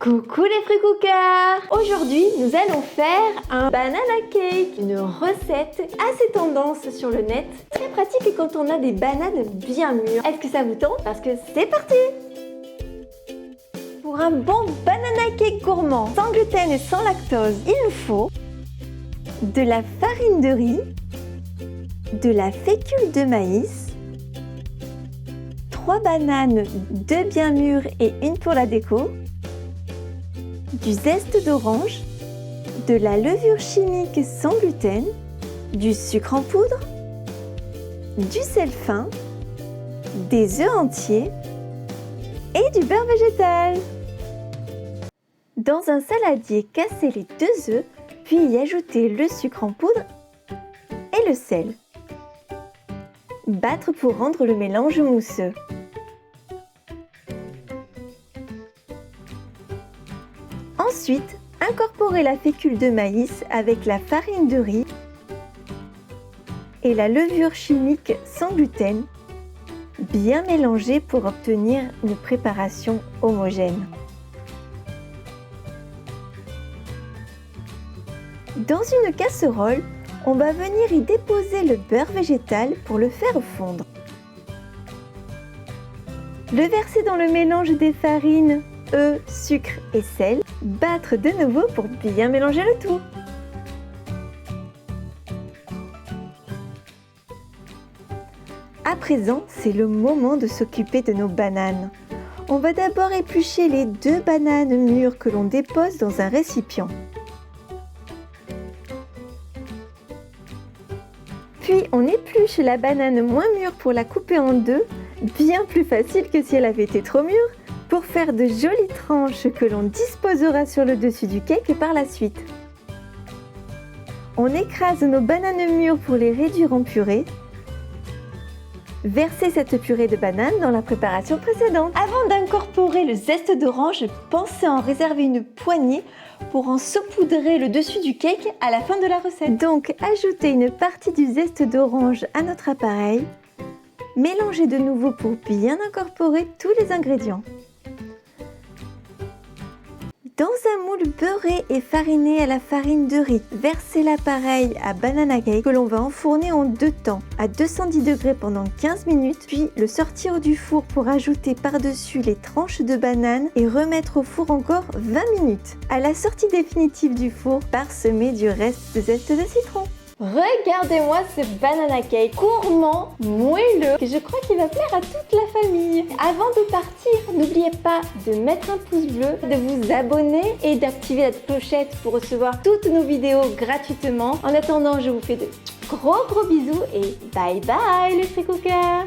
Coucou les fruits cookers! Aujourd'hui, nous allons faire un banana cake, une recette assez tendance sur le net, très pratique quand on a des bananes bien mûres. Est-ce que ça vous tente? Parce que c'est parti! Pour un bon banana cake gourmand, sans gluten et sans lactose, il nous faut de la farine de riz, de la fécule de maïs, 3 bananes, 2 bien mûres et une pour la déco, du zeste d'orange, de la levure chimique sans gluten, du sucre en poudre, du sel fin, des œufs entiers et du beurre végétal. Dans un saladier, cassez les 2 œufs, puis y ajouter le sucre en poudre et le sel. Battre pour rendre le mélange mousseux. Ensuite, incorporez la fécule de maïs avec la farine de riz et la levure chimique sans gluten, bien mélangée pour obtenir une préparation homogène. Dans une casserole, on va venir y déposer le beurre végétal pour le faire fondre. Le verser dans le mélange des farines, œufs, sucre et sel. Battre de nouveau pour bien mélanger le tout. À présent, c'est le moment de s'occuper de nos bananes. On va d'abord éplucher les 2 bananes mûres que l'on dépose dans un récipient. Puis on épluche la banane moins mûre pour la couper en 2, bien plus facile que si elle avait été trop mûre, pour faire de jolies tranches que l'on disposera sur le dessus du cake par la suite. On écrase nos bananes mûres pour les réduire en purée. Versez cette purée de banane dans la préparation précédente. Avant d'incorporer le zeste d'orange, pensez à en réserver une poignée pour en saupoudrer le dessus du cake à la fin de la recette. Donc, ajoutez une partie du zeste d'orange à notre appareil. Mélangez de nouveau pour bien incorporer tous les ingrédients. Dans un moule beurré et fariné à la farine de riz, versez l'appareil à banana cake que l'on va enfourner en 2 temps, à 210 degrés pendant 15 minutes, puis le sortir du four pour ajouter par-dessus les tranches de banane et remettre au four encore 20 minutes. À la sortie définitive du four, parsemez du reste de zeste de citron. Regardez-moi ce banana cake gourmand, moelleux, que je crois qu'il va plaire à toute la famille. Avant de partir, n'oubliez pas de mettre un pouce bleu, de vous abonner et d'activer la clochette pour recevoir toutes nos vidéos gratuitement. En attendant, je vous fais de gros bisous et bye bye les fruits cookers.